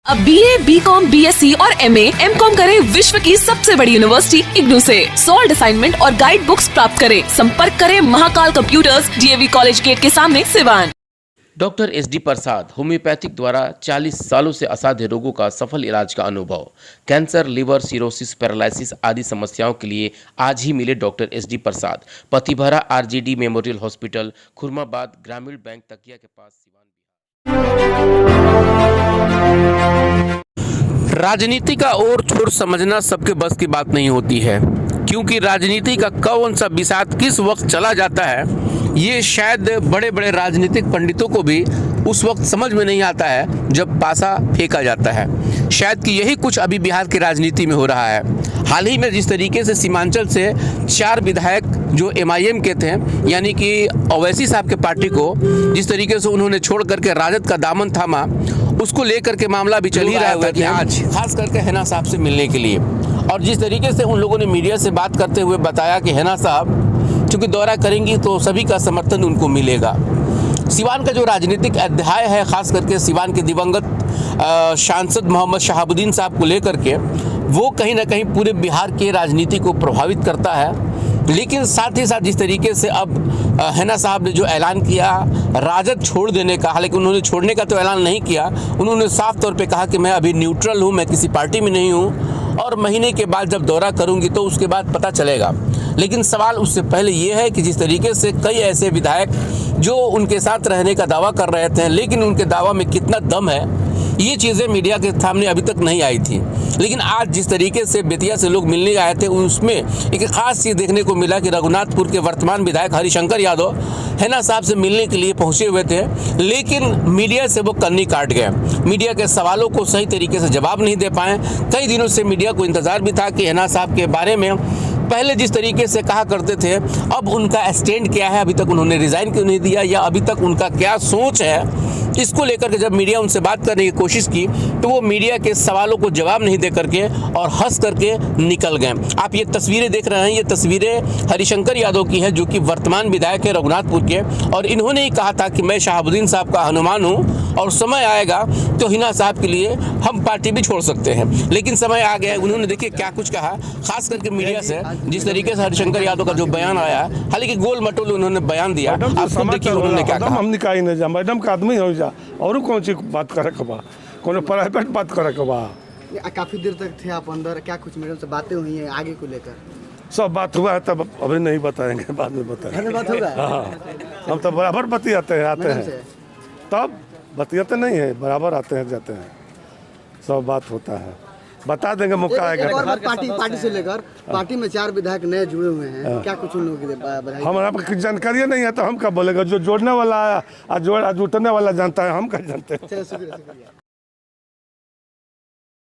अब BA, BCom, BSc और MA, MCom करें विश्व की सबसे बड़ी यूनिवर्सिटी इग्नू से। सॉल्ड असाइनमेंट और गाइड बुक्स प्राप्त करें। संपर्क करें Mahakal computers, DAV college gate के सामने, Siwan. Doctor SD Prasad homeopathic द्वारा 40 सालों से असाध्य रोगों का सफल इलाज का अनुभव। कैंसर, लिवर, सिरोसिस, पैरालिसिस आदि समस्याओं के लिए आज ही मिले डॉक्टर SD प्रसाद। पतिभरा RGD मेमोरियल हॉस्पिटल, खुरमाबाद, ग्रामीण बैंक तकिया के पास, सिवान। राजनीति का ओर छोर समझना सबके बस की बात नहीं होती है, क्योंकि राजनीति का कौन सा बिसात किस वक्त चला जाता है ये शायद बड़े बड़े राजनीतिक पंडितों को भी उस वक्त समझ में नहीं आता है जब पासा फेंका जाता है। शायद कि यही कुछ अभी बिहार की राजनीति में हो रहा है। हाल ही में जिस तरीके से सीमांचल से 4 विधायक जो MIM के थे, यानी कि ओवैसी साहब के पार्टी को जिस तरीके से उन्होंने छोड़ करके राजद का दामन थामा, उसको लेकर के मामला भी चल ही रहा था कि आज खास करके हैना साहब से मिलने के लिए। और जिस तरीके से उन लोगों ने मीडिया से बात करते हुए बताया कि हैना साहब चूँकि दौरा करेंगी तो सभी का समर्थन उनको मिलेगा। सिवान का जो राजनीतिक अध्याय है, खास करके सिवान के दिवंगत सांसद मोहम्मद शहाबुद्दीन साहब को लेकर के, वो कहीं ना कहीं पूरे बिहार के राजनीति को प्रभावित करता है। लेकिन साथ ही साथ जिस तरीके से अब हैना साहब ने जो ऐलान किया राजद छोड़ देने का, हालांकि उन्होंने छोड़ने का तो ऐलान नहीं किया, उन्होंने साफ तौर पे कहा कि मैं अभी न्यूट्रल हूँ, मैं किसी पार्टी में नहीं हूँ और महीने के बाद जब दौरा करूँगी तो उसके बाद पता चलेगा। लेकिन सवाल उससे पहले ये है कि जिस तरीके से कई ऐसे विधायक जो उनके साथ रहने का दावा कर रहे थे, लेकिन उनके दावा में कितना दम है ये चीज़ें मीडिया के सामने अभी तक नहीं आई थी। लेकिन आज जिस तरीके से बेतिया से लोग मिलने आए थे, उसमें एक खास चीज़ देखने को मिला कि रघुनाथपुर के वर्तमान विधायक हरिशंकर यादव हैना साहब से मिलने के लिए पहुंचे हुए थे, लेकिन मीडिया से वो कन्नी काट गए। मीडिया के सवालों को सही तरीके से जवाब नहीं दे पाए। कई दिनों से मीडिया को इंतज़ार भी था कि हैना साहब के बारे में पहले जिस तरीके से कहा करते थे, अब उनका स्टैंड क्या है, अभी तक उन्होंने रिज़ाइन क्यों नहीं दिया, या अभी तक उनका क्या सोच है, इसको लेकर के जब मीडिया उनसे बात करने की कोशिश की तो वो मीडिया के सवालों को जवाब नहीं दे करके और हंस करके निकल गए। आप ये तस्वीरें देख रहे हैं, ये तस्वीरें हरिशंकर यादव की हैं जो कि वर्तमान विधायक है रघुनाथपुर के, और इन्होंने ही कहा था कि मैं शहाबुद्दीन साहब का हनुमान हूँ और समय आएगा तो हैना साहब के लिए हम पार्टी भी छोड़ सकते हैं। लेकिन समय आ गया। उन्होंने देखिए क्या कुछ कहा, खास करके मीडिया से जिस तरीके से हरिशंकर यादव का जो बयान आया, हालांकि गोल मटोल उन्होंने बयान दिया। आप खुद देखिए उन्होंने क्या कहा। हम निकाय नहीं जा, मैडम का आदमी हो जा और कौन सी बात करे के बा, कोनो प्राइवेट बात करे के बा। काफी देर तक थे आप अंदर, क्या कुछ मैडम से बातें हुई हैं आगे को लेकर? सब बात हुआ है, तब अभी नहीं बताएंगे, बाद में बताएंगे। बात होगा। हाँ, हम तो बराबर बतियाते हैं, आते हैं तब बतियाते नहीं है, बराबर आते हैं जाते हैं, सब बात होता है, बता देंगे मौका आएगा। पार्टी से लेकर पार्टी में 4 विधायक नए जुड़े हुए हैं, क्या कुछ उन लोगों की बधाई? हमारा जानकारी नहीं है तो हम क्या बोलेगा, जो जोड़ने वाला और जुटने वाला जानता है, हम क्या जानते हैं। चलिए, शुक्रिया।